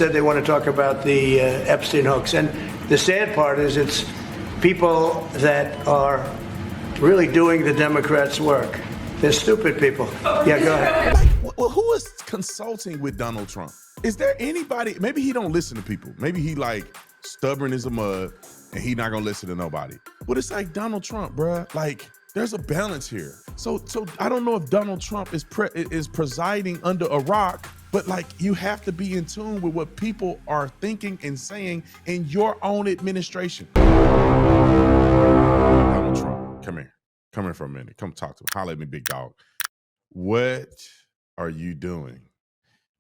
Instead, they want to talk about the Epstein hoax. And the sad part is it's people that are really doing the Democrats' work. They're stupid people. Yeah, go ahead. Well, who is consulting with Donald Trump? Is there anybody, maybe he don't listen to people. Maybe he like stubborn as a mud and he not gonna listen to nobody. But it's like Donald Trump, bruh. Like, there's a balance here. So I don't know if Donald Trump is presiding under a rock, but like you have to be in tune with what people are thinking and saying in your own administration. Donald Trump, come here. Come here for a minute. Come talk to me. Holler at me, big dog. What are you doing?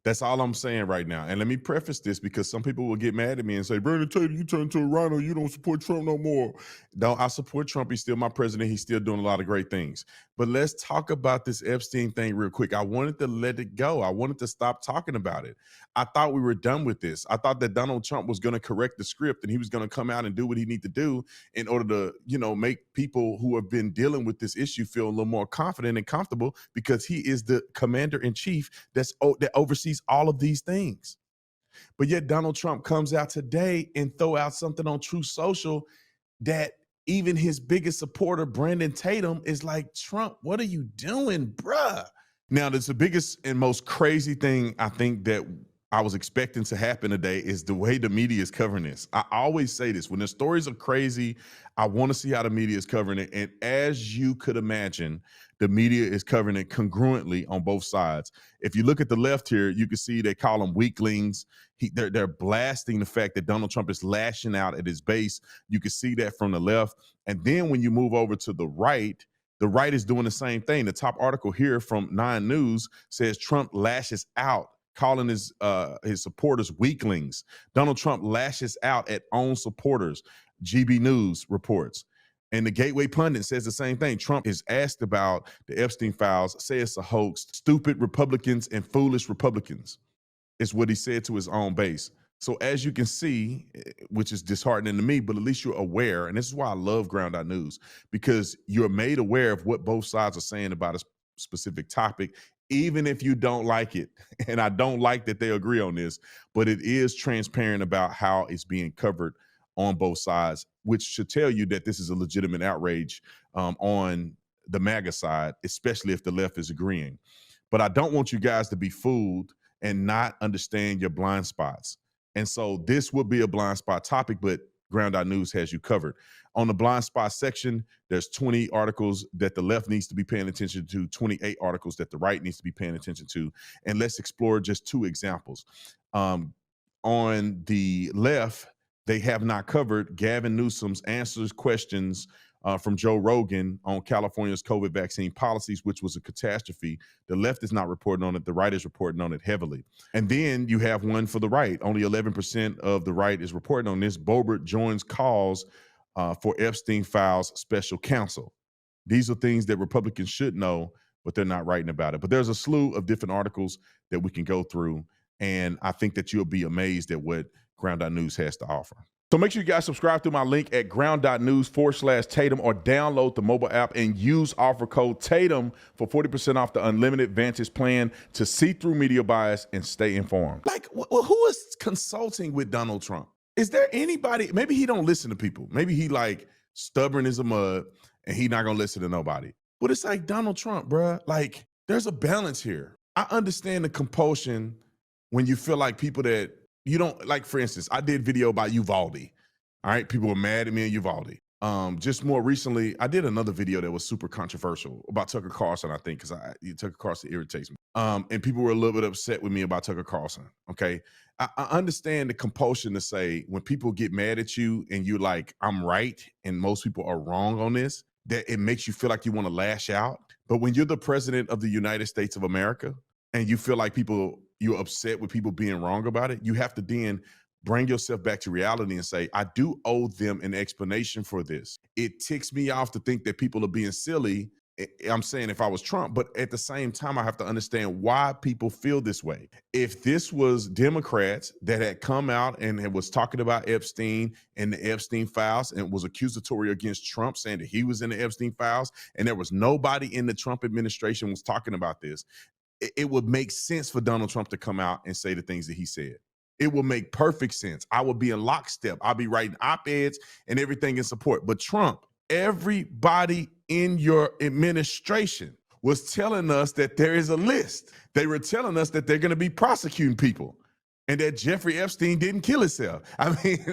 That's all I'm saying right now. And let me preface this because some people will get mad at me and say, Brandon Tatum, you turned to a rhino. You don't support Trump no more. No, I support Trump. He's still my president. He's still doing a lot of great things. But let's talk about this Epstein thing real quick. I wanted to let it go. I wanted to stop talking about it. I thought we were done with this. I thought that Donald Trump was going to correct the script and he was going to come out and do what he needs to do in order to, you know, make people who have been dealing with this issue feel a little more confident and comfortable because he is the commander-in-chief that oversees all of these things. But yet Donald Trump comes out today and throw out something on Truth Social that even his biggest supporter, Brandon Tatum, is like, Trump, what are you doing, bruh? Now, that's the biggest and most crazy thing I think that I was expecting to happen today is the way the media is covering this. I always say this, when the stories are crazy, I want to see how the media is covering it. And as you could imagine, the media is covering it congruently on both sides. If you look at the left here, you can see they call them weaklings. They're blasting the fact that Donald Trump is lashing out at his base. You can see that from the left. And then when you move over to the right is doing the same thing. The top article here from 9 News says Trump lashes out, calling his supporters weaklings. Donald Trump lashes out at own supporters, GB News reports. And the Gateway Pundit says the same thing. Trump is asked about the Epstein files, say it's a hoax. Stupid Republicans and foolish Republicans is what he said to his own base. So as you can see, which is disheartening to me, but at least you're aware. And this is why I love Ground.News, because you're made aware of what both sides are saying about a specific topic, even if you don't like it. And I don't like that they agree on this, but it is transparent about how it's being covered on both sides, which should tell you that this is a legitimate outrage on the MAGA side, especially if the left is agreeing. But I don't want you guys to be fooled and not understand your blind spots. And so this would be a blind spot topic, but Ground.News has you covered. On the blind spot section, there's 20 articles that the left needs to be paying attention to, 28 articles that the right needs to be paying attention to. And let's explore just 2 examples. On the left, they have not covered Gavin Newsom's answers questions from Joe Rogan on California's COVID vaccine policies, which was a catastrophe. The left is not reporting on it. The right is reporting on it heavily. And then you have one for the right. Only 11% of the right is reporting on this. Boebert joins calls for Epstein files special counsel. These are things that Republicans should know, but they're not writing about it. But there's a slew of different articles that we can go through. And I think that you'll be amazed at what Ground.News has to offer. So make sure you guys subscribe through my link at ground.news/Tatum or download the mobile app and use offer code Tatum for 40% off the unlimited Vantage plan to see through media bias and stay informed. Like, well, who is consulting with Donald Trump? Is there anybody, maybe he don't listen to people. Maybe he like stubborn as a mud and he not gonna listen to nobody. But it's like Donald Trump, bruh. Like, there's a balance here. I understand the compulsion when you feel like people that you don't, like, for instance, I did video about Uvalde. All right, people were mad at me and Uvalde. Just more recently, I did another video that was super controversial about Tucker Carlson, I think, because Tucker Carlson irritates me. And people were a little bit upset with me about Tucker Carlson, okay? I understand the compulsion to say when people get mad at you and you're like, I'm right, and most people are wrong on this, that it makes you feel like you want to lash out. But when you're the president of the United States of America and you feel like you're upset with people being wrong about it, you have to then bring yourself back to reality and say, I do owe them an explanation for this. It ticks me off to think that people are being silly. I'm saying if I was Trump, but at the same time, I have to understand why people feel this way. If this was Democrats that had come out and was talking about Epstein and the Epstein files and was accusatory against Trump, saying that he was in the Epstein files, and there was nobody in the Trump administration was talking about this, it would make sense for Donald Trump to come out and say the things that he said. It will make perfect sense. I will be in lockstep. I'll be writing op-eds and everything in support. But Trump, everybody in your administration was telling us that there is a list. They were telling us that they're going to be prosecuting people and that Jeffrey Epstein didn't kill himself. I mean,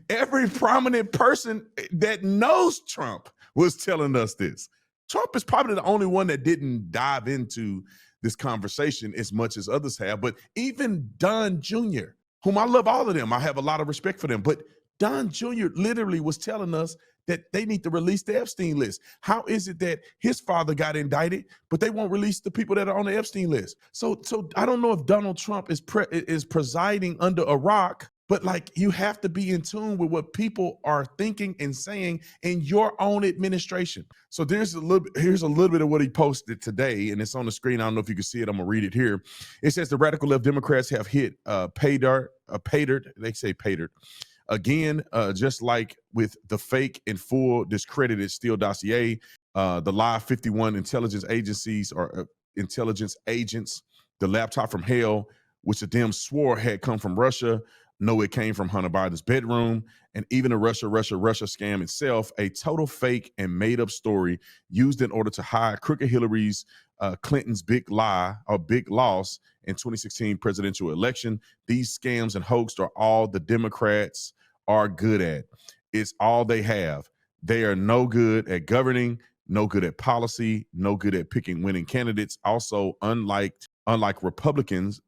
every prominent person that knows Trump was telling us this. Trump is probably the only one that didn't dive into this conversation as much as others have. But even Don Jr., whom I love all of them, I have a lot of respect for them. But Don Jr. literally was telling us that they need to release the Epstein list. How is it that his father got indicted, but they won't release the people that are on the Epstein list? So I don't know if Donald Trump is presiding under a rock, but like, you have to be in tune with what people are thinking and saying in your own administration. So here's a little bit of what he posted today, and it's on the screen. I don't know if you can see it. I'm gonna read it here. It says the radical left Democrats have hit pay dirt. They say pay dirt. Again, just like with the fake and full discredited Steele dossier, the live 51 intelligence agencies or intelligence agents, the laptop from hell, which the Dems swore had come from Russia. No, it came from Hunter Biden's bedroom, and even the Russia scam itself, a total fake and made up story used in order to hide crooked Hillary's Clinton's big lie or big loss in 2016 presidential election. These scams and hoax are all the Democrats are good at. It's all they have. They are no good at governing, no good at policy, no good at picking winning candidates. Also, unlike Republicans,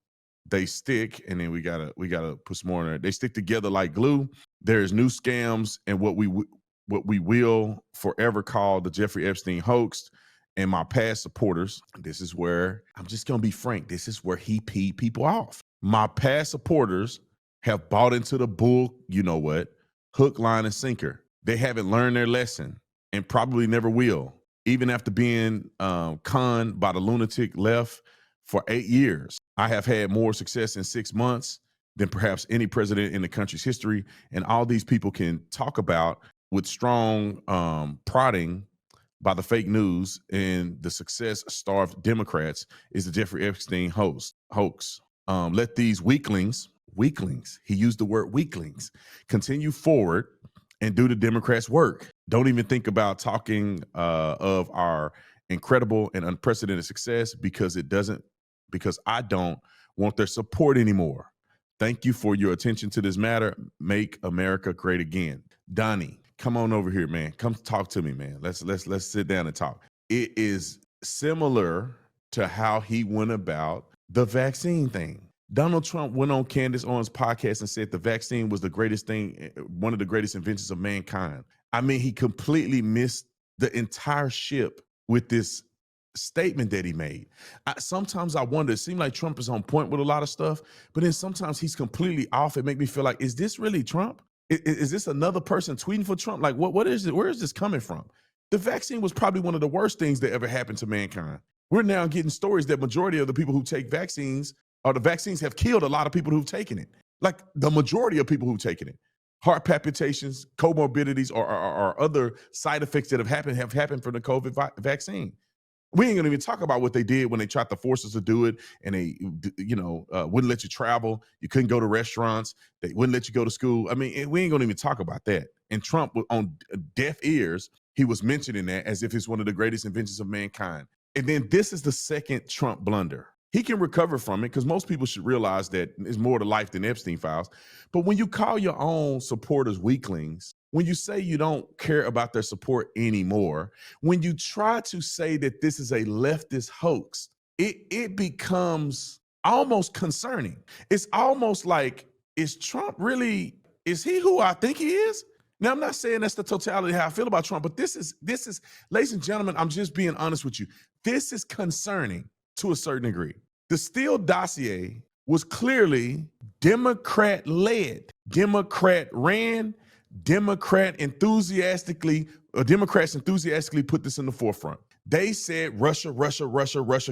they stick, and then we gotta put some more in there. They stick together like glue. There's new scams and what we will forever call the Jeffrey Epstein hoax. And my past supporters, this is where I'm just gonna be frank. This is where he peed people off. My past supporters have bought into the bull, you know what, hook, line, and sinker. They haven't learned their lesson and probably never will, even after being conned by the lunatic left for 8 years. I have had more success in 6 months than perhaps any president in the country's history. And all these people can talk about with strong prodding by the fake news and the success-starved Democrats is the Jeffrey Epstein hoax. Let these weaklings, he used the word weaklings, continue forward and do the Democrats' work. Don't even think about talking of our incredible and unprecedented success because I don't want their support anymore. Thank you for your attention to this matter. Make America great again. Donnie, come on over here, man. Come talk to me, man. Let's sit down and talk. It is similar to how he went about the vaccine thing. Donald Trump went on Candace Owens' podcast and said the vaccine was the greatest thing, one of the greatest inventions of mankind. I mean, he completely missed the entire ship with this statement that he made. Sometimes I wonder, it seems like Trump is on point with a lot of stuff, but then sometimes he's completely off. It makes me feel like, is this really Trump? Is this another person tweeting for Trump? Like, what is it? Where is this coming from? The vaccine was probably one of the worst things that ever happened to mankind. We're now getting stories that majority of the people who take vaccines, or the vaccines have killed a lot of people who've taken it. Like the majority of people who've taken it. Heart palpitations, comorbidities, or other side effects that have happened from the COVID vaccine. We ain't gonna even talk about what they did when they tried to force us to do it, and they, wouldn't let you travel. You couldn't go to restaurants. They wouldn't let you go to school. I mean, we ain't gonna even talk about that. And Trump, on deaf ears, he was mentioning that as if it's one of the greatest inventions of mankind. And then this is the second Trump blunder. He can recover from it because most people should realize that there's more to life than Epstein files. But when you call your own supporters weaklings, when you say you don't care about their support anymore, when you try to say that this is a leftist hoax, it becomes almost concerning. It's almost like, is Trump really, is he who I think he is? Now, I'm not saying that's the totality of how I feel about Trump, but this is, ladies and gentlemen, I'm just being honest with you. This is concerning to a certain degree. The Steele dossier was clearly Democrat-led. Democrat ran, Democrats enthusiastically put this in the forefront. They said Russia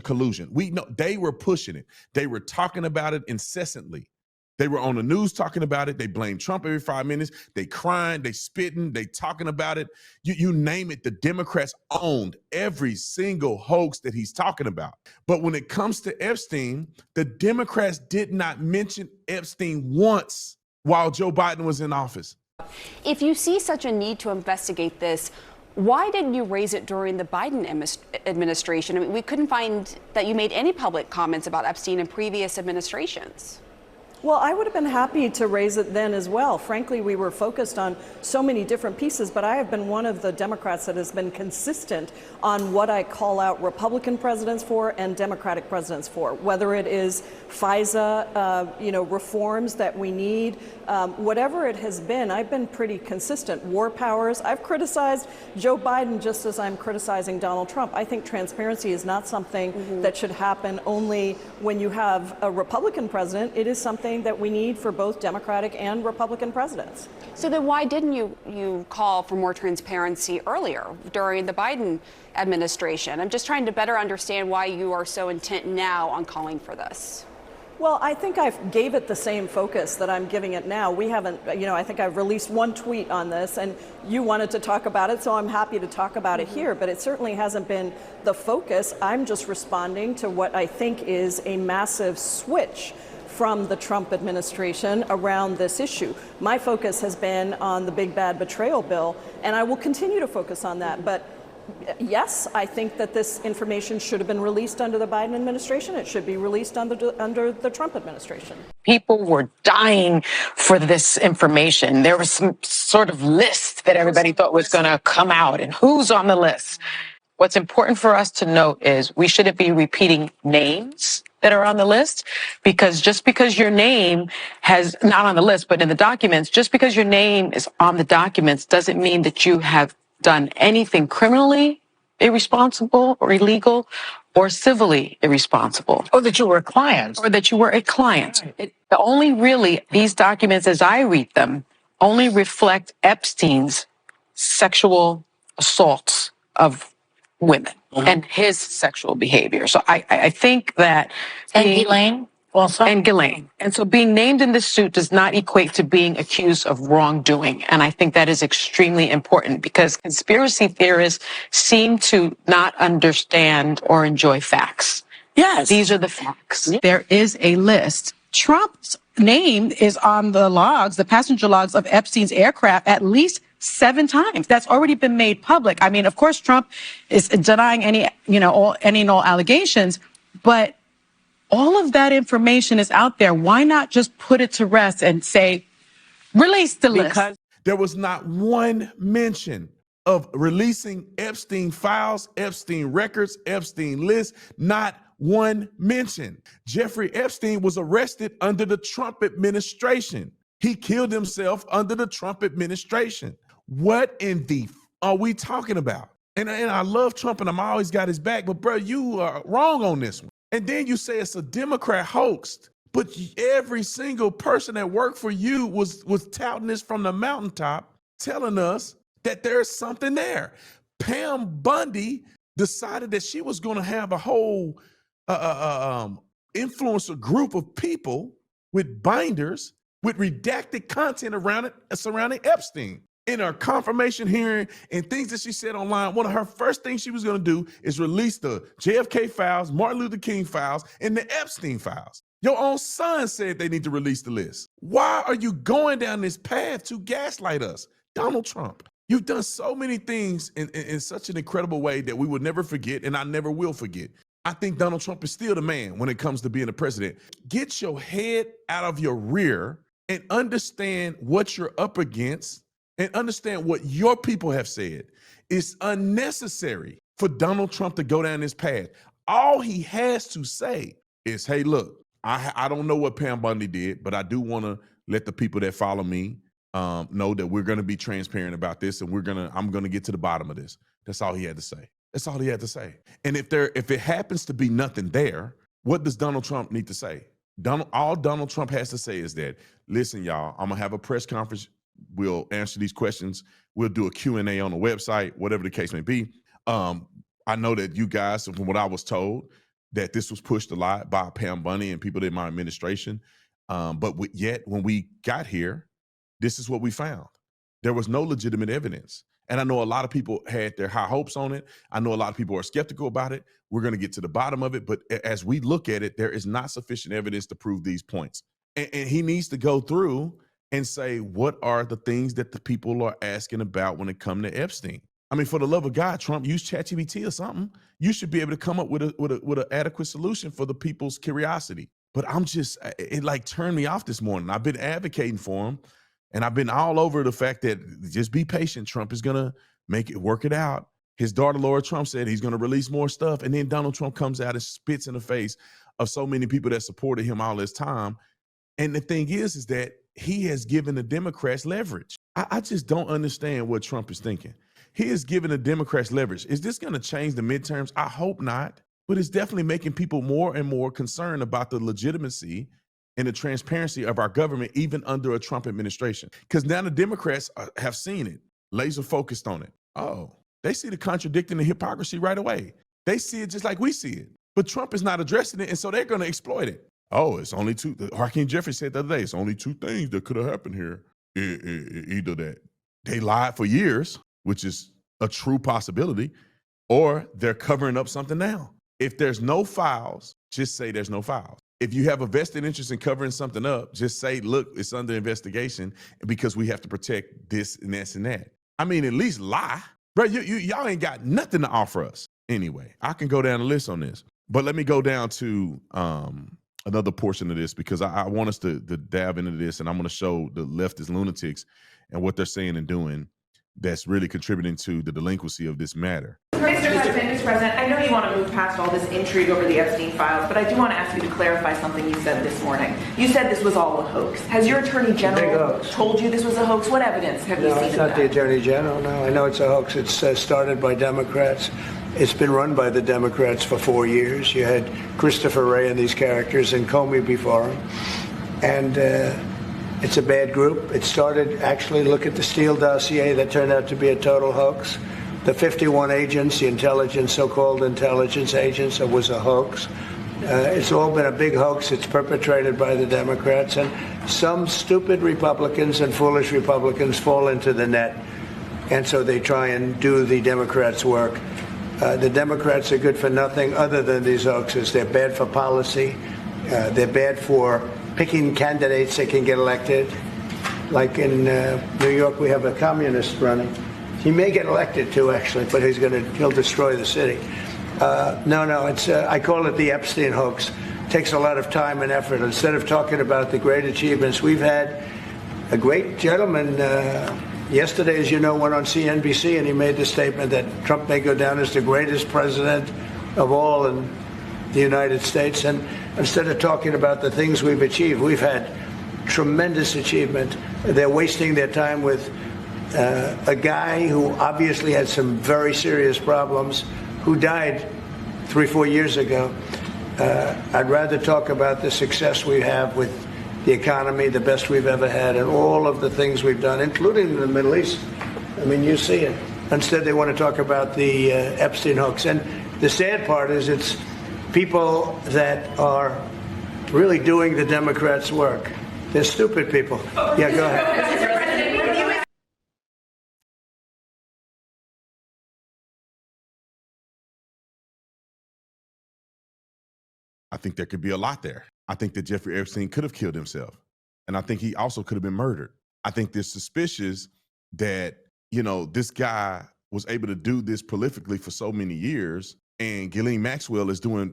collusion. We know they were pushing it. They were talking about it incessantly. They were on the news talking about it. They blamed Trump every 5 minutes. They crying, they spitting, they talking about it. You name it, the Democrats owned every single hoax that he's talking about. But when it comes to Epstein, the Democrats did not mention Epstein once while Joe Biden was in office. If you see such a need to investigate this, why didn't you raise it during the Biden administration? I mean, we couldn't find that you made any public comments about Epstein in previous administrations. Well, I would have been happy to raise it then as well. Frankly, we were focused on so many different pieces, but I have been one of the Democrats that has been consistent on what I call out Republican presidents for and Democratic presidents for, whether it is FISA, reforms that we need, whatever it has been. I've been pretty consistent. War powers. I've criticized Joe Biden just as I'm criticizing Donald Trump. I think transparency is not something that should happen only when you have a Republican president. It is something that we need for both Democratic and Republican presidents. So then why didn't you call for more transparency earlier during the Biden administration? I'm just trying to better understand why you are so intent now on calling for this. Well, I think I gave it the same focus that I'm giving it now. We haven't, I think I've released one tweet on this, and you wanted to talk about it, so I'm happy to talk about it here, but it certainly hasn't been the focus. I'm just responding to what I think is a massive switch from the Trump administration around this issue. My focus has been on the big bad betrayal bill, and I will continue to focus on that. But yes, I think that this information should have been released under the Biden administration. It should be released under the Trump administration. People were dying for this information. There was some sort of list that everybody thought was going to come out, and who's on the list. What's important for us to note is we shouldn't be repeating names that are on the list, because just because your name has not on the list, but in the documents, just because your name is on the documents doesn't mean that you have done anything criminally irresponsible or illegal or civilly irresponsible. Or that you were a client. Or that you were a client. These documents, as I read them, only reflect Epstein's sexual assaults of women and his sexual behavior. So I think that... And Ghislaine also? And Ghislaine. And so being named in this suit does not equate to being accused of wrongdoing. And I think that is extremely important, because conspiracy theorists seem to not understand or enjoy facts. Yes. These are the facts. There is a list. Trump's name is on the logs, the passenger logs of Epstein's aircraft at least 7 times. That's already been made public. I mean, of course, Trump is denying any and all allegations, but all of that information is out there. Why not just put it to rest and say, release the list? Because there was not one mention of releasing Epstein files, Epstein records, Epstein lists, not one mention. Jeffrey Epstein was arrested under the Trump administration. He killed himself under the Trump administration. What in the are we talking about? And I love Trump and I'm always got his back, but bro, you are wrong on this one. And then you say it's a Democrat hoax, but every single person that worked for you was touting this from the mountaintop, telling us that there's something there. Pam Bundy decided that she was going to have a whole influencer group of people with binders with redacted content around it surrounding Epstein. In her confirmation hearing and things that she said online, one of her first things she was going to do is release the JFK files, Martin Luther King files, and the Epstein files. Your own son said they need to release the list. Why are you going down this path to gaslight us? Donald Trump, you've done so many things in such an incredible way that we will never forget, and I never will forget. I think Donald Trump is still the man when it comes to being a president. Get your head out of your rear and understand what you're up against and understand what your people have said. It's unnecessary for Donald Trump to go down this path. All he has to say is, hey, look, I don't know what Pam Bundy did, but I do want to let the people that follow me know that we're going to be transparent about this, and I'm going to get to the bottom of this. That's all he had to say. That's all he had to say. And if it happens to be nothing there, what does Donald Trump need to say? All Donald Trump has to say is that, listen, y'all, I'm going to have a press conference. We'll answer these questions. We'll do a Q&A on the website, whatever the case may be. I know that you guys, from what I was told, that this was pushed a lot by Pam Bundy and people in my administration. Yet when we got here, this is what we found. There was no legitimate evidence. And I know a lot of people had their high hopes on it. I know a lot of people are skeptical about it. We're going to get to the bottom of it. But as we look at it, there is not sufficient evidence to prove these points. And he needs to go through and say, what are the things that the people are asking about when it comes to Epstein? I mean, for the love of God, Trump, use ChatGPT or something. You should be able to come up with an adequate solution for the people's curiosity. But it like turned me off this morning. I've been advocating for him. And I've been all over the fact that just be patient. Trump is going to work it out. His daughter, Laura Trump, said he's going to release more stuff. And then Donald Trump comes out and spits in the face of so many people that supported him all this time. And the thing is that he has given the Democrats leverage. I just don't understand what Trump is thinking. He has given the Democrats leverage. Is this going to change the midterms? I hope not. But it's definitely making people more and more concerned about the legitimacy and the transparency of our government, even under a Trump administration. Because now the Democrats have seen it, laser focused on it. Oh, they see the contradicting and hypocrisy right away. They see it just like we see it. But Trump is not addressing it, and so they're going to exploit it. Oh, it's only two. Hakeem Jeffrey said the other day, it's only two things that could have happened here. Either that they lied for years, which is a true possibility, or they're covering up something now. If there's no files, just say there's no files. If you have a vested interest in covering something up, just say, look, it's under investigation because we have to protect this and this and that. I mean, at least lie. Bro, y'all ain't got nothing to offer us. Anyway, I can go down the list on this. But let me go down to another portion of this because I want us to dive into this, and I'm going to show the leftist lunatics and what they're saying and doing that's really contributing to the delinquency of this matter. Mr. President, I know you want to move past all this intrigue over the Epstein files, but I do want to ask you to clarify something you said this morning. You said this was all a hoax. Has your Attorney General told you this was a hoax? What evidence have you seen? No, it's not the Attorney General. No, I know it's a hoax. It's started by Democrats. It's been run by the Democrats for 4 years. You had Christopher Wray and these characters and Comey before him. And it's a bad group. It started, actually, look at the Steele dossier that turned out to be a total hoax. The 51 agents, the intelligence, so-called intelligence agents, it was a hoax. It's all been a big hoax. It's perpetrated by the Democrats. And some stupid Republicans and foolish Republicans fall into the net. And so they try and do the Democrats' work. The Democrats are good for nothing other than these hoaxes. They're bad for policy. They're bad for picking candidates that can get elected. Like in New York, we have a communist running. He may get elected too, actually, but he'll destroy the city. It's I call it the Epstein hoax. It takes a lot of time and effort. Instead of talking about the great achievements, we've had a great gentleman yesterday, as you know, went on CNBC and he made the statement that Trump may go down as the greatest president of all in the United States. And instead of talking about the things we've achieved, we've had tremendous achievement. They're wasting their time with a guy who obviously had some very serious problems, who died 3-4 years ago. I'd rather talk about the success we have with the economy, the best we've ever had, and all of the things we've done, including in the Middle East. I mean, you see it. Instead, they want to talk about the Epstein hoax. And the sad part is it's people that are really doing the Democrats' work. They're stupid people. Yeah, go ahead. I think there could be a lot there. I think that Jeffrey Epstein could have killed himself. And I think he also could have been murdered. I think they're suspicious that, this guy was able to do this prolifically for so many years. And Ghislaine Maxwell is doing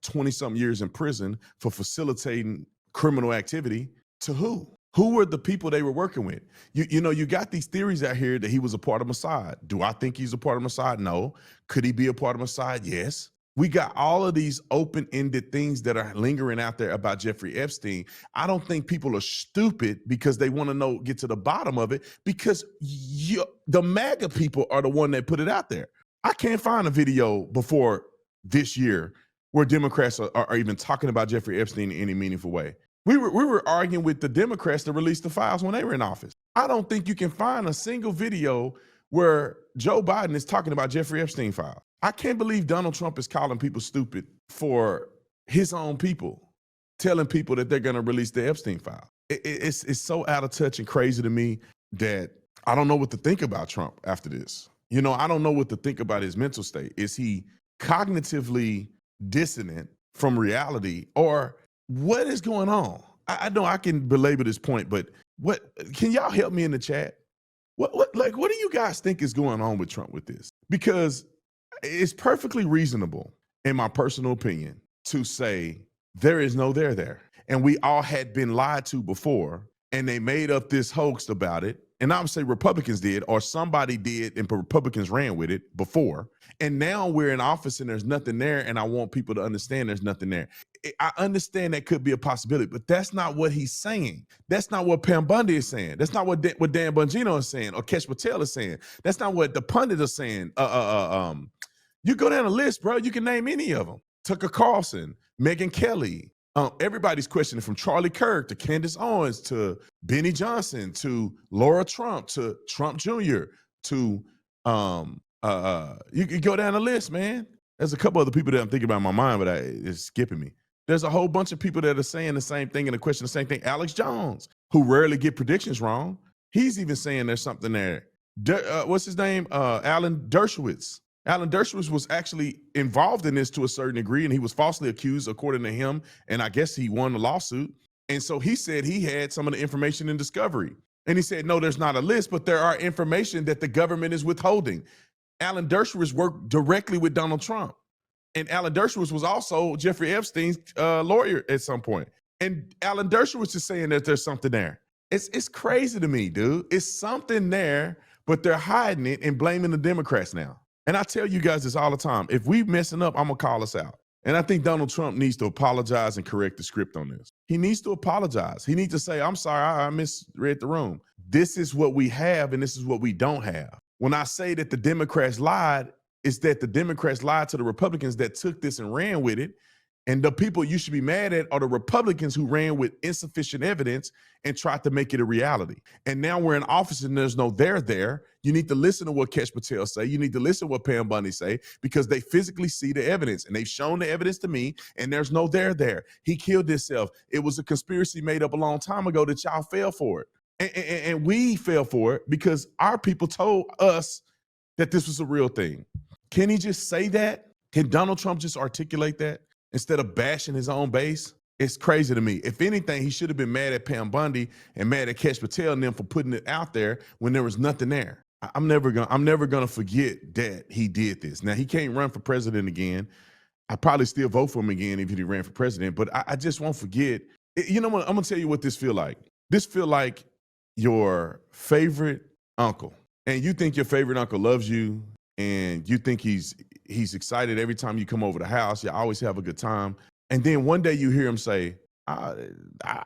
20-something years in prison for facilitating criminal activity. To who? Who were the people they were working with? You got these theories out here that he was a part of Mossad. Do I think he's a part of Mossad? No. Could he be a part of Mossad? Yes. We got all of these open-ended things that are lingering out there about Jeffrey Epstein. I don't think people are stupid because they want to get to the bottom of it, because the MAGA people are the one that put it out there. I can't find a video before this year where Democrats are even talking about Jeffrey Epstein in any meaningful way. We were arguing with the Democrats to release the files when they were in office. I don't think you can find a single video where Joe Biden is talking about Jeffrey Epstein files. I can't believe Donald Trump is calling people stupid for his own people. telling people that they're going to release the Epstein file. It's so out of touch and crazy to me that I don't know what to think about Trump after this. You know, I don't know what to think about his mental state. Is he cognitively dissonant from reality, or what is going on? I know I can belabor this point, but what can y'all help me in the chat? What do you guys think is going on with Trump with this? Because it's perfectly reasonable, in my personal opinion, to say there is no there. And we all had been lied to before, and they made up this hoax about it. And I would say Republicans did, or somebody did, and Republicans ran with it before. And now we're in office and there's nothing there, and I want people to understand there's nothing there. I understand that could be a possibility, but that's not what he's saying. That's not what Pam Bundy is saying. That's not what Dan Bongino is saying, or Kesh Patel is saying. That's not what the pundits are saying. You go down the list, bro. You can name any of them. Tucker Carlson, Megyn Kelly. Everybody's questioning, from Charlie Kirk to Candace Owens to Benny Johnson to Laura Trump to Trump Jr. to you can go down the list, man. There's a couple other people that I'm thinking about in my mind, but it's skipping me. There's a whole bunch of people that are saying the same thing and the question the same thing. Alex Jones, who rarely get predictions wrong, he's even saying there's something there. What's his name? Alan Dershowitz. Alan Dershowitz was actually involved in this to a certain degree, and he was falsely accused, according to him, and I guess he won the lawsuit. And so he said he had some of the information in discovery. And he said, no, there's not a list, but there are information that the government is withholding. Alan Dershowitz worked directly with Donald Trump. And Alan Dershowitz was also Jeffrey Epstein's lawyer at some point. And Alan Dershowitz is saying that there's something there. It's crazy to me, dude. It's something there, but they're hiding it and blaming the Democrats now. And I tell you guys this all the time. If we messing up, I'm going to call us out. And I think Donald Trump needs to apologize and correct the script on this. He needs to apologize. He needs to say, I'm sorry, I misread the room. This is what we have, and this is what we don't have. When I say that the Democrats lied, it's that the Democrats lied to the Republicans that took this and ran with it. And the people you should be mad at are the Republicans who ran with insufficient evidence and tried to make it a reality. And now we're in office and there's no there. You need to listen to what Kesh Patel say. You need to listen to what Pam Bundy say, because they physically see the evidence, and they've shown the evidence to me, and there's no there. He killed himself. It was a conspiracy made up a long time ago that y'all fell for it. And we fell for it because our people told us that this was a real thing. Can he just say that? Can Donald Trump just articulate that instead of bashing his own base? It's crazy to me. If anything, he should have been mad at Pam Bundy and mad at Kesh Patel and them for putting it out there when there was nothing there. I'm never gonna forget that he did this. Now, he can't run for president again. I probably still vote for him again if he ran for president, but I just won't forget. You know what? I'm gonna tell you what this feel like. This feel like your favorite uncle, and you think your favorite uncle loves you, and you think he's excited every time you come over the house. You always have a good time. And then one day you hear him say, I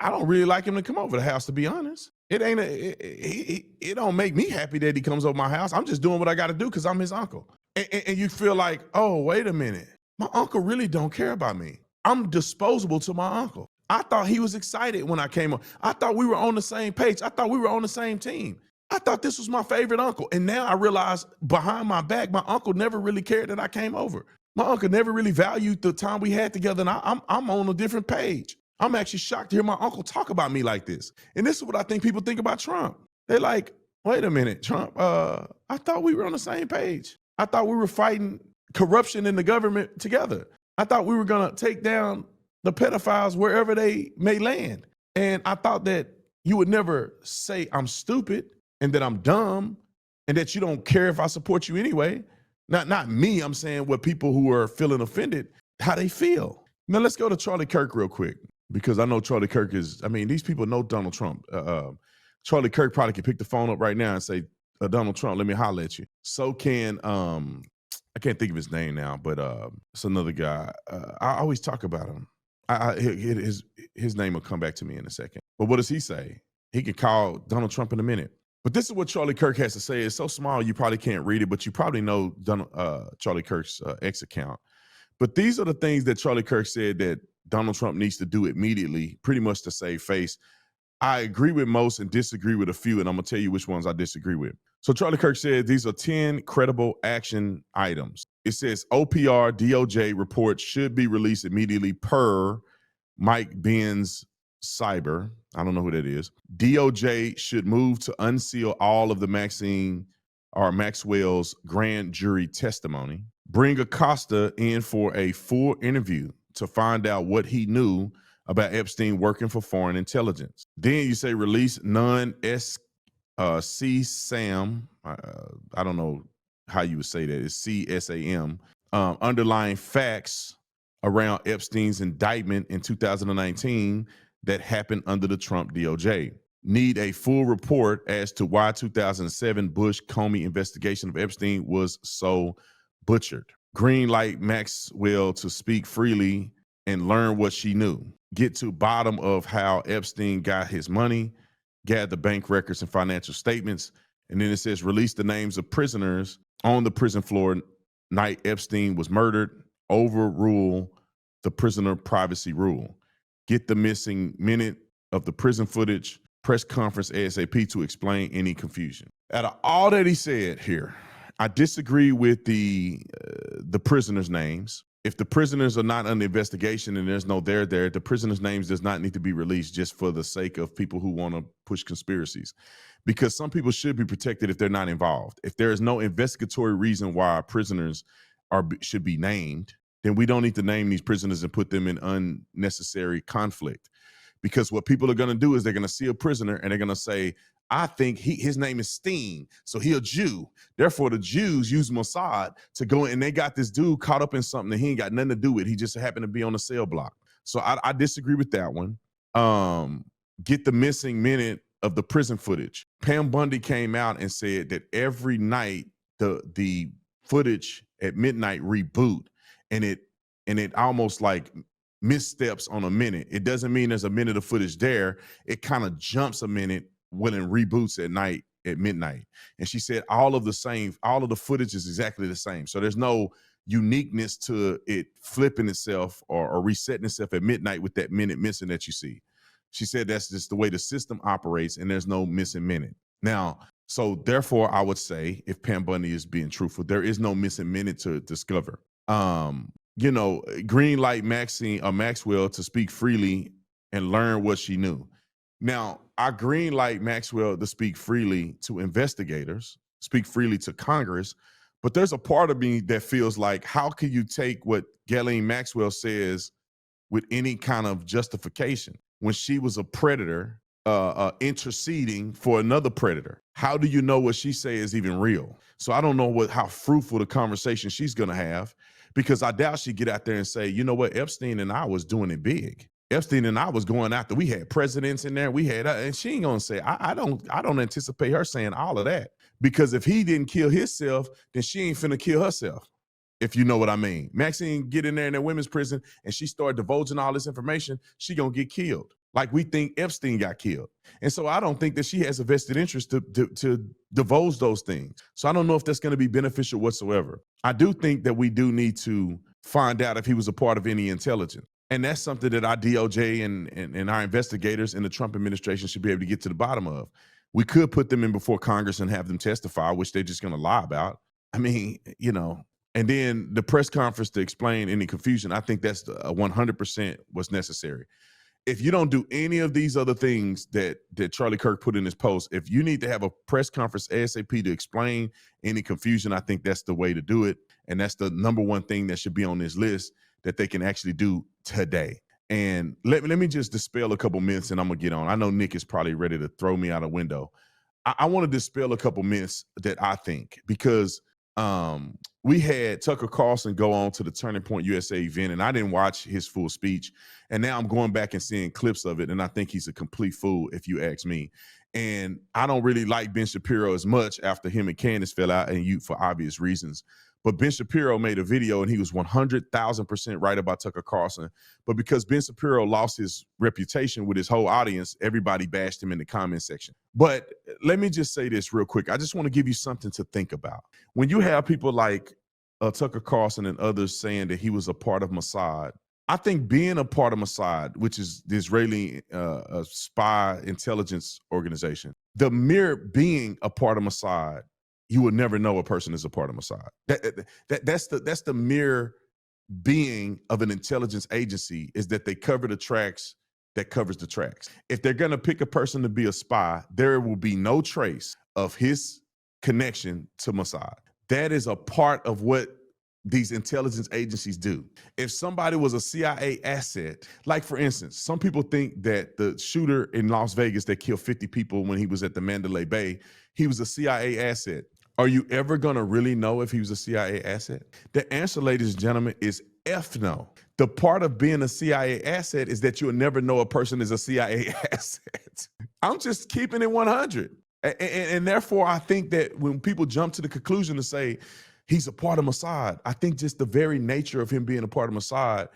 don't really like him to come over the house, to be honest. It don't make me happy that he comes over my house. I'm just doing what I got to do because I'm his uncle. And you feel like, oh, wait a minute. My uncle really don't care about me. I'm disposable to my uncle. I thought he was excited when I came up. I thought we were on the same page. I thought we were on the same team. I thought this was my favorite uncle. And now I realize behind my back, my uncle never really cared that I came over. My uncle never really valued the time we had together. And I'm on a different page. I'm actually shocked to hear my uncle talk about me like this. And this is what I think people think about Trump. They're like, wait a minute, Trump, I thought we were on the same page. I thought we were fighting corruption in the government together. I thought we were going to take down the pedophiles wherever they may land. And I thought that you would never say I'm stupid and that I'm dumb and that you don't care if I support you anyway. Not me, I'm saying what people who are feeling offended, how they feel. Now let's go to Charlie Kirk real quick, because I know Charlie Kirk these people know Donald Trump. Charlie Kirk probably can pick the phone up right now and say, Donald Trump, let me holler at you. So can, I can't think of his name now, but it's another guy. I always talk about him. His name will come back to me in a second. But what does he say? He can call Donald Trump in a minute. But this is what Charlie Kirk has to say. It's so small you probably can't read it, but you probably know Charlie Kirk's X account. But these are the things that Charlie Kirk said that Donald Trump needs to do immediately, pretty much to save face. I agree with most and disagree with a few, and I'm going to tell you which ones I disagree with. So Charlie Kirk said these are 10 credible action items. It says OPR DOJ report should be released immediately per Mike Benz Cyber. I don't know who that is. DOJ should move to unseal all of the Maxwell's grand jury testimony. Bring Acosta in for a full interview to find out what he knew about Epstein working for foreign intelligence. Then you say release CSAM. I don't know how you would say that. It's CSAM. Underlying facts around Epstein's indictment in 2019 that happened under the Trump DOJ. Need a full report as to why 2007 Bush-Comey investigation of Epstein was so butchered. Green light Maxwell to speak freely and learn what she knew. Get to bottom of how Epstein got his money, gather bank records and financial statements. And then it says release the names of prisoners on the prison floor night Epstein was murdered, overrule the prisoner privacy rule. Get the missing minute of the prison footage, press conference ASAP to explain any confusion. Out of all that he said here, I disagree with the prisoners' names. If the prisoners are not under investigation and there's no there, the prisoners' names does not need to be released just for the sake of people who want to push conspiracies. Because some people should be protected if they're not involved. If there is no investigatory reason why prisoners should be named, then we don't need to name these prisoners and put them in unnecessary conflict. Because what people are going to do is they're going to see a prisoner and they're going to say, I think his name is Steen, so he's a Jew. Therefore, the Jews use Mossad to go in, and they got this dude caught up in something that he ain't got nothing to do with. He just happened to be on a cell block. So I disagree with that one. Get the missing minute of the prison footage. Pam Bundy came out and said that every night the footage at midnight reboot, and it almost like missteps on a minute. It doesn't mean there's a minute of footage there. It kind of jumps a minute when it reboots at midnight. And she said all of the footage is exactly the same. So there's no uniqueness to it flipping itself or resetting itself at midnight with that minute missing that you see. She said that's just the way the system operates and there's no missing minute. Now, so therefore I would say if Pam Bundy is being truthful, there is no missing minute to discover. Green light Maxwell to speak freely and learn what she knew. Now, I green light Maxwell to speak freely to investigators, speak freely to Congress, but there's a part of me that feels like, how can you take what Ghislaine Maxwell says with any kind of justification when she was a predator interceding for another predator? How do you know what she say is even real? So I don't know how fruitful the conversation she's going to have, because I doubt she'd get out there and say, you know what, Epstein and I was doing it big. Epstein and I was going after, we had presidents in there, and she ain't gonna say, I don't anticipate her saying all of that, because if he didn't kill himself, then she ain't finna kill herself, if you know what I mean. Maxine get in there in that women's prison and she started divulging all this information, she gonna get killed. Like we think Epstein got killed. And so I don't think that she has a vested interest to divulge those things. So I don't know if that's gonna be beneficial whatsoever. I do think that we do need to find out if he was a part of any intelligence. And that's something that our DOJ and our investigators in the Trump administration should be able to get to the bottom of. We could put them in before Congress and have them testify, which they're just going to lie about. I mean, and then the press conference to explain any confusion, I think that's 100% what's necessary. If you don't do any of these other things that Charlie Kirk put in his post, if you need to have a press conference ASAP to explain any confusion, I think that's the way to do it. And that's the number one thing that should be on this list that they can actually do today. And let me just dispel a couple myths and I'm gonna get on. I know Nick is probably ready to throw me out a window. I want to dispel a couple myths that I think, because we had Tucker Carlson go on to the Turning Point USA event, and I didn't watch his full speech. And now I'm going back and seeing clips of it, and I think he's a complete fool, if you ask me. And I don't really like Ben Shapiro as much after him and Candace fell out, and for obvious reasons. But Ben Shapiro made a video and he was 100,000% right about Tucker Carlson. But because Ben Shapiro lost his reputation with his whole audience, everybody bashed him in the comment section. But let me just say this real quick. I just want to give you something to think about. When you have people like Tucker Carlson and others saying that he was a part of Mossad, I think being a part of Mossad, which is the Israeli spy intelligence organization, the mere being a part of Mossad, you would never know a person is a part of Mossad. That's the mere being of an intelligence agency is that they cover the tracks that covers the tracks. If they're going to pick a person to be a spy, there will be no trace of his connection to Mossad. That is a part of what these intelligence agencies do. If somebody was a CIA asset, like for instance, some people think that the shooter in Las Vegas that killed 50 people when he was at the Mandalay Bay, he was a CIA asset. Are you ever gonna really know if he was a CIA asset? The answer, ladies and gentlemen, is F no. The part of being a CIA asset is that you'll never know a person is a CIA asset. I'm just keeping it 100. And therefore, I think that when people jump to the conclusion to say, he's a part of Mossad, I think just the very nature of him being a part of Mossad,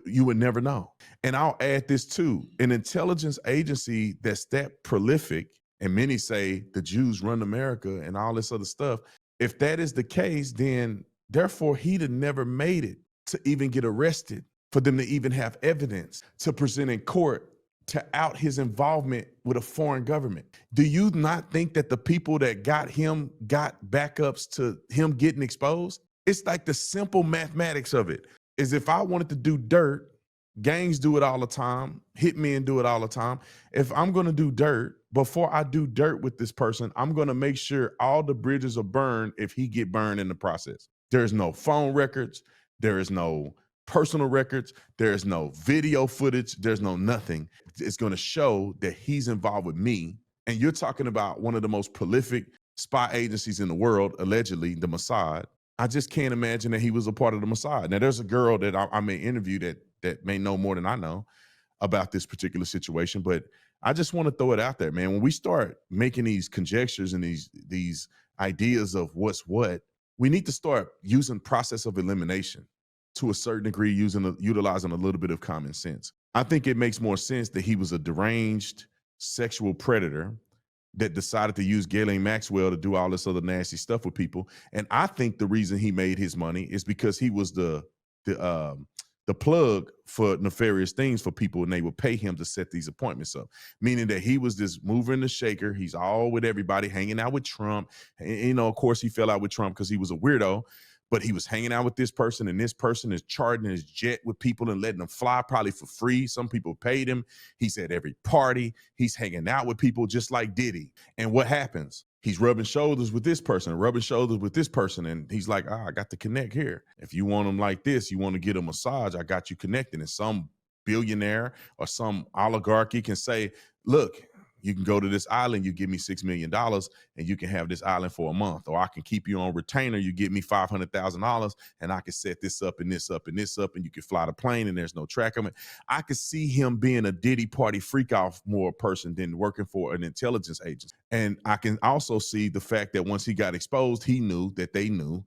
you would never know. And I'll add this too, an intelligence agency that's that prolific, and many say the Jews run America and all this other stuff. If that is the case, then therefore he'd have never made it to even get arrested, for them to even have evidence to present in court to out his involvement with a foreign government. Do you not think that the people that got him got backups to him getting exposed? It's like the simple mathematics of it is, if I wanted to do dirt, gangs do it all the time, hitmen do it all the time. If I'm gonna do dirt, before I do dirt with this person, I'm gonna make sure all the bridges are burned if he get burned in the process. There's no phone records, there is no personal records, there's no video footage, there's no nothing. It's going to show that he's involved with me. And you're talking about one of the most prolific spy agencies in the world, allegedly, the Mossad. I just can't imagine that he was a part of the Mossad. Now, there's a girl that I may interview that may know more than I know about this particular situation, but I just want to throw it out there, man. When we start making these conjectures and these ideas of what's what, we need to start using process of elimination to a certain degree, utilizing a little bit of common sense. I think it makes more sense that he was a deranged sexual predator that decided to use Ghislaine Maxwell to do all this other nasty stuff with people. And I think the reason he made his money is because he was the plug for nefarious things for people, and they would pay him to set these appointments up, meaning that he was this mover and the shaker. He's all with everybody, hanging out with Trump. And, you know, of course, he fell out with Trump because he was a weirdo. But he was hanging out with this person, and this person is charting his jet with people and letting them fly probably for free. Some people paid him. He's at every party. He's hanging out with people just like Diddy. And what happens? He's rubbing shoulders with this person, rubbing shoulders with this person. And he's like, I got to connect here. If you want them like this, you want to get a massage, I got you connected. And some billionaire or some oligarchy can say, look, you can go to this island, you give me $6 million and you can have this island for a month. Or I can keep you on retainer, you give me $500,000 and I can set this up and this up and this up, and you can fly the plane and there's no track of it. I could see him being a Diddy party freak off more person than working for an intelligence agency. And I can also see the fact that once he got exposed, he knew that they knew,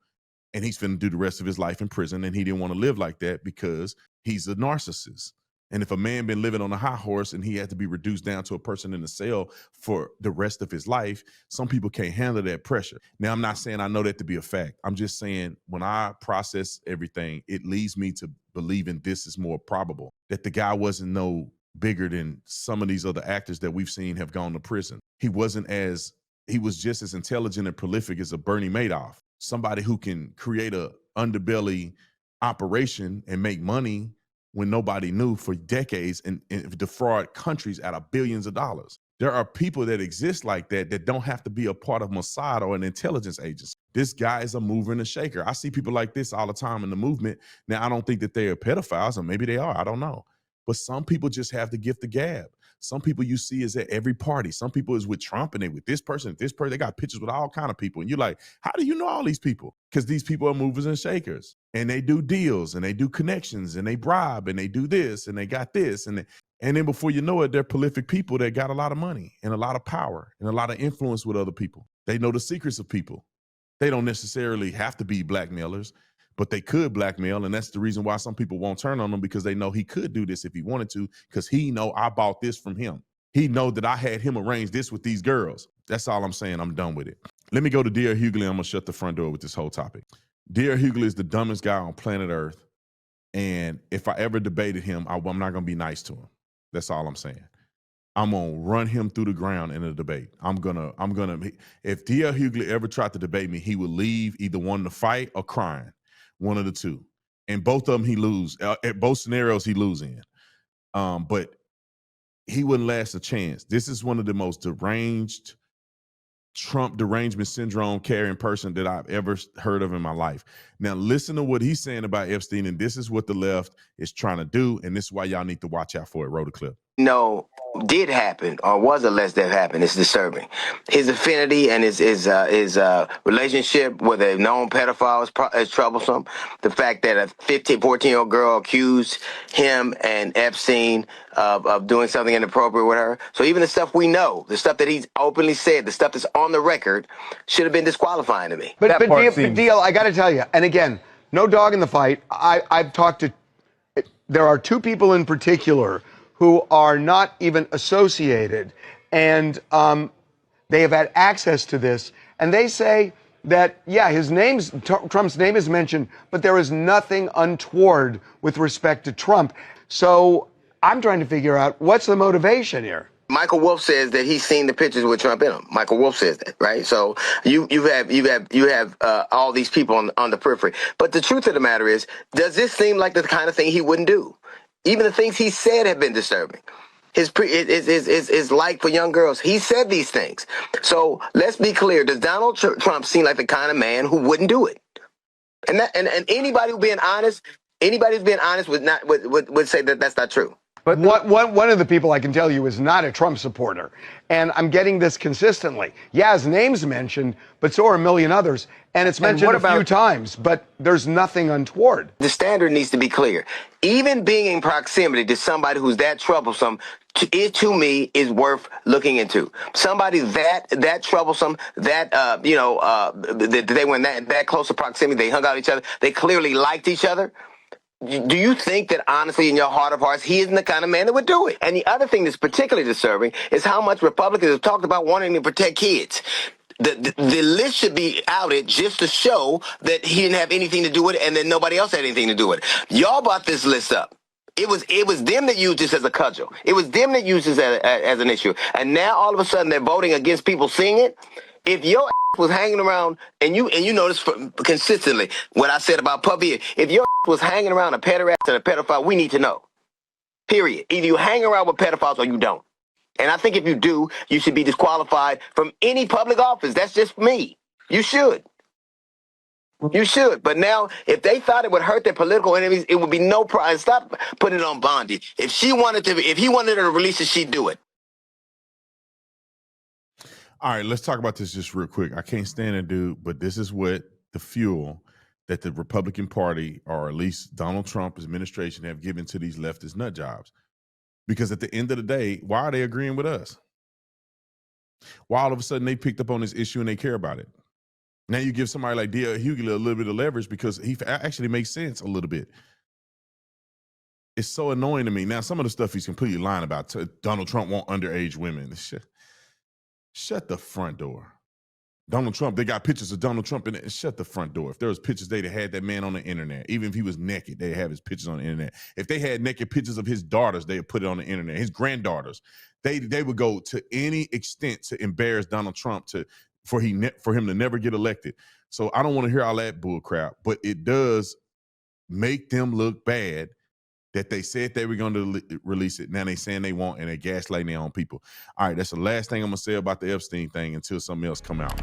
and he's finna do the rest of his life in prison, and he didn't want to live like that because he's a narcissist. And if a man been living on a high horse and he had to be reduced down to a person in a cell for the rest of his life, some people can't handle that pressure. Now, I'm not saying I know that to be a fact. I'm just saying when I process everything, it leads me to believing this is more probable, that the guy wasn't no bigger than some of these other actors that we've seen have gone to prison. He was just as intelligent and prolific as a Bernie Madoff, somebody who can create a underbelly operation and make money when nobody knew for decades, and defraud countries out of billions of dollars. There are people that exist like that don't have to be a part of Mossad or an intelligence agency. This guy is a mover and a shaker. I see people like this all the time in the movement. Now, I don't think that they are pedophiles, or maybe they are, I don't know. But some people just have the gift of gab. Some people you see is at every party. Some people is with Trump and they with this person, they got pictures with all kind of people. And you're like, how do you know all these people? Because these people are movers and shakers, and they do deals and they do connections and they bribe and they do this and they got this. And then before you know it, they're prolific people that got a lot of money and a lot of power and a lot of influence with other people. They know the secrets of people. They don't necessarily have to be blackmailers, but they could blackmail. And that's the reason why some people won't turn on them, because they know he could do this if he wanted to, because he know I bought this from him. He know that I had him arrange this with these girls. That's all I'm saying. I'm done with it. Let me go to Dear Hughley. I'm going to shut the front door with this whole topic. Dear Hughley is the dumbest guy on planet Earth. And if I ever debated him, I'm not going to be nice to him. That's all I'm saying. I'm going to run him through the ground in a debate. If Dear Hughley ever tried to debate me, he would leave either wanting to fight or crying. One of the two. and both of them he lose. At both scenarios he lose in. But he wouldn't last a chance. This is one of the most deranged Trump derangement syndrome carrying person that I've ever heard of in my life. Now, listen to what he's saying about Epstein, and this is what the left is trying to do, and this is why y'all need to watch out for it. Roll the clip. No, did happen or was alleged to have happened is disturbing. His affinity and his relationship with a known pedophile is troublesome. The fact that a 14-year-old girl accused him and Epstein of doing something inappropriate with her. So even the stuff we know, the stuff that he's openly said, the stuff that's on the record, should have been disqualifying to me. But Deal, I got to tell you, and again, no dog in the fight. I've talked to, there are two people in particular who are not even associated, and they have had access to this, and they say that, yeah, Trump's name is mentioned, but there is nothing untoward with respect to Trump. So I'm trying to figure out what's the motivation here. Michael Wolff says that he's seen the pictures with Trump in them. Michael Wolff says that, right? So you have all these people on the periphery. But the truth of the matter is, does this seem like the kind of thing he wouldn't do? Even the things he said have been disturbing. His like for young girls, he said these things. So let's be clear: does Donald Trump seem like the kind of man who wouldn't do it? And anybody who's being honest would say that that's not true. But one of the people I can tell you is not a Trump supporter. And I'm getting this consistently. Yeah, his name's mentioned, but so are a million others. And it's mentioned a few times, but there's nothing untoward. The standard needs to be clear. Even being in proximity to somebody who's that troublesome, to me, is worth looking into. Somebody that troublesome, they were in that close of proximity, they hung out with each other, they clearly liked each other. Do you think that honestly in your heart of hearts, he isn't the kind of man that would do it? And the other thing that's particularly disturbing is how much Republicans have talked about wanting to protect kids. The list should be outed just to show that he didn't have anything to do with it and that nobody else had anything to do with it. Y'all brought this list up. It was them that used this as a cudgel. It was them that used this as an issue. And now all of a sudden they're voting against people seeing it. If your was hanging around, and you notice consistently what I said about Puppy, if your was hanging around a pederast and a pedophile, we need to know. Period. Either you hang around with pedophiles or you don't. And I think if you do, you should be disqualified from any public office. That's just me. You should. You should. But now, if they thought it would hurt their political enemies, it would be no problem. Stop putting it on Bondi. If he wanted her to release it, she'd do it. All right, let's talk about this just real quick. I can't stand it, dude, but this is what the fuel that the Republican Party, or at least Donald Trump's administration, have given to these leftist nut jobs. Because at the end of the day, why are they agreeing with us? Why all of a sudden they picked up on this issue and they care about it? Now you give somebody like Hughley a little bit of leverage because he actually makes sense a little bit. It's so annoying to me. Now, some of the stuff he's completely lying about. Donald Trump want underage women. Shut the front door. Donald Trump, they got pictures of Donald Trump in it. Shut the front door. If there was pictures, they'd have had that man on the internet. Even if he was naked, they'd have his pictures on the internet. If they had naked pictures of his daughters, they'd put it on the internet. His granddaughters. They would go to any extent to embarrass Donald Trump for him to never get elected. So I don't want to hear all that bull crap, but it does make them look bad that they said they were going to release it. Now they saying they won't, and they're gaslighting their own people. All right, that's the last thing I'm going to say about the Epstein thing until something else come out.